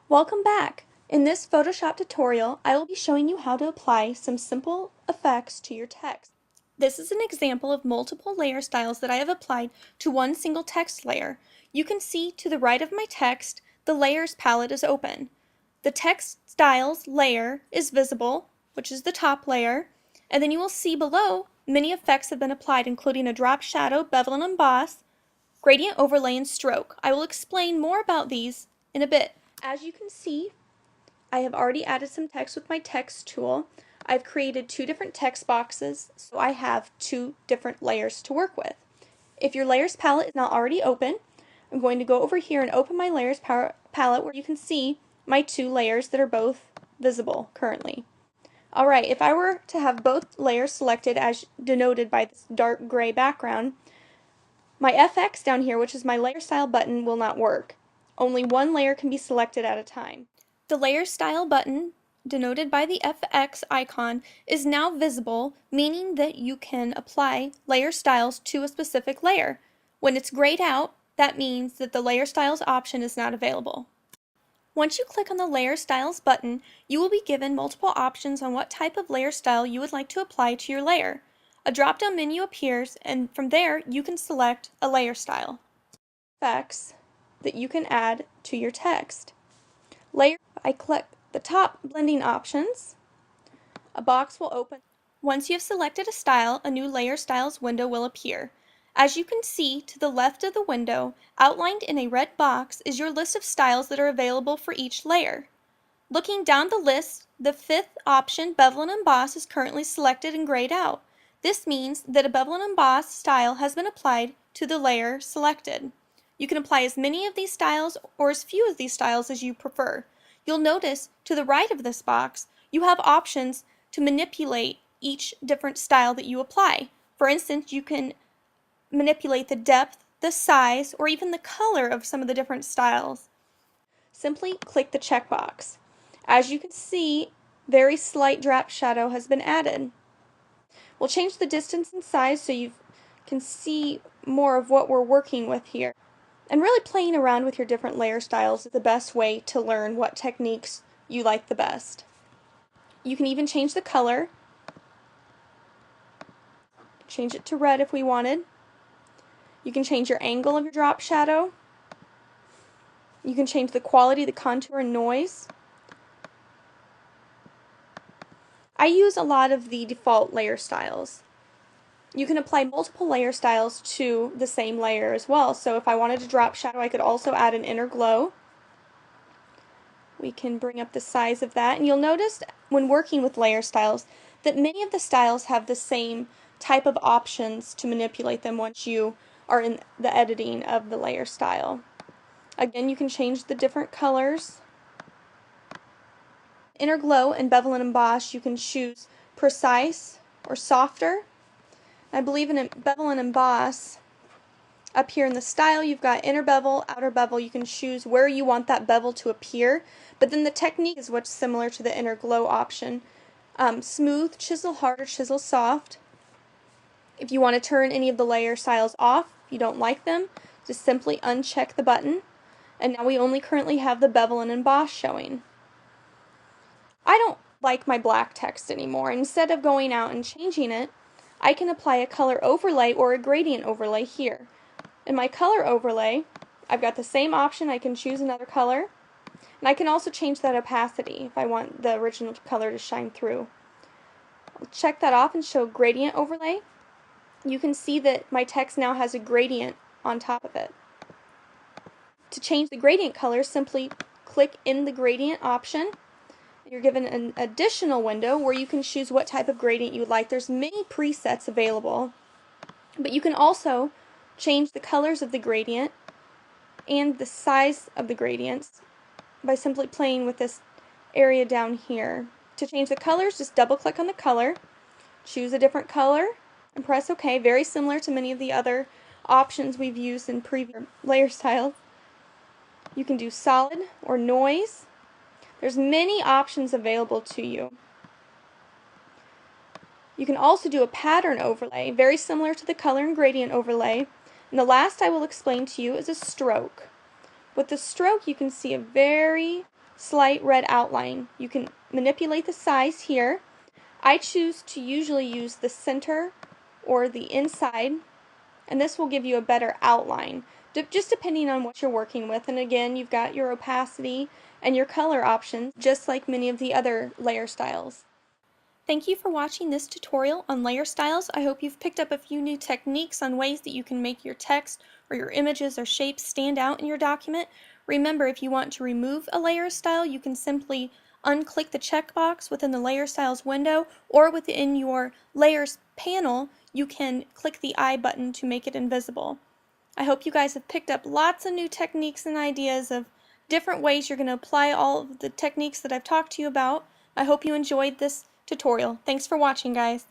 Welcome back! In this Photoshop tutorial, I will be showing you how to apply some simple effects to your text. This is an example of multiple layer styles that I have applied to one single text layer. You can see to the right of my text, the layers palette is open. The text styles layer is visible, which is the top layer, and then you will see below many effects have been applied, including a drop shadow, bevel and emboss, gradient overlay, and stroke. I will explain more about these in a bit. As you can see, I have already added some text with my text tool. I've created two different text boxes, so I have two different layers to work with. If your layers palette is not already open, I'm going to go over here and open my layers palette where you can see my two layers that are both visible currently. Alright, if I were to have both layers selected as denoted by this dark gray background, my FX down here, which is my layer style button, will not work. Only one layer can be selected at a time. The layer style button, denoted by the FX icon, is now visible, meaning that you can apply layer styles to a specific layer. When it's grayed out, that means that the layer styles option is not available. Once you click on the Layer Styles button, you will be given multiple options on what type of layer style you would like to apply to your layer. A drop-down menu appears, and from there you can select a layer style. Effects that you can add to your text. I click the top blending options. A box will open. Once you have selected a style, a new Layer Styles window will appear. As you can see, to the left of the window, outlined in a red box, is your list of styles that are available for each layer. Looking down the list, the fifth option, Bevel and Emboss, is currently selected and grayed out. This means that a Bevel and Emboss style has been applied to the layer selected. You can apply as many of these styles or as few of these styles as you prefer. You'll notice to the right of this box, you have options to manipulate each different style that you apply. For instance, you can manipulate the depth, the size, or even the color of some of the different styles. Simply click the checkbox. As you can see, very slight drop shadow has been added. We'll change the distance and size so you can see more of what we're working with here. And really playing around with your different layer styles is the best way to learn what techniques you like the best. You can even change the color. Change it to red if we wanted. You can change your angle of your drop shadow. You can change the quality, the contour, and noise. I use a lot of the default layer styles. You can apply multiple layer styles to the same layer as well. So if I wanted to drop shadow, I could also add an inner glow. We can bring up the size of that, and you'll notice when working with layer styles that many of the styles have the same type of options to manipulate them once you are in the editing of the layer style. Again, you can change the different colors. Inner glow and bevel and emboss, you can choose precise or softer. I believe in bevel and emboss, up here in the style, you've got inner bevel, outer bevel. You can choose where you want that bevel to appear, but then the technique is what's similar to the inner glow option. Smooth, chisel hard, or chisel soft. If you want to turn any of the layer styles off, if you don't like them, just simply uncheck the button. And now we only currently have the bevel and emboss showing. I don't like my black text anymore. Instead of going out and changing it, I can apply a color overlay or a gradient overlay here. In my color overlay, I've got the same option. I can choose another color, and I can also change that opacity if I want the original color to shine through. I'll check that off and show gradient overlay. You can see that my text now has a gradient on top of it. To change the gradient color, simply click in the gradient option. You're given an additional window where you can choose what type of gradient you would like. There's many presets available, but you can also change the colors of the gradient and the size of the gradients by simply playing with this area down here. To change the colors, just double click on the color, choose a different color, and press OK. Very similar to many of the other options we've used in previous layer styles. You can do solid or noise. There's many options available to you. You can also do a pattern overlay, very similar to the color and gradient overlay. And the last I will explain to you is a stroke. With the stroke, you can see a very slight red outline. You can manipulate the size here. I choose to usually use the center or the inside, and this will give you a better outline, just depending on what you're working with. And again, you've got your opacity and your color options, just like many of the other layer styles. Thank you for watching this tutorial on layer styles. I hope you've picked up a few new techniques on ways that you can make your text or your images or shapes stand out in your document. Remember, if you want to remove a layer style, you can simply unclick the checkbox within the layer styles window, or within your layers panel, you can click the I button to make it invisible. I hope you guys have picked up lots of new techniques and ideas of different ways you're going to apply all of the techniques that I've talked to you about. I hope you enjoyed this tutorial. Thanks for watching, guys.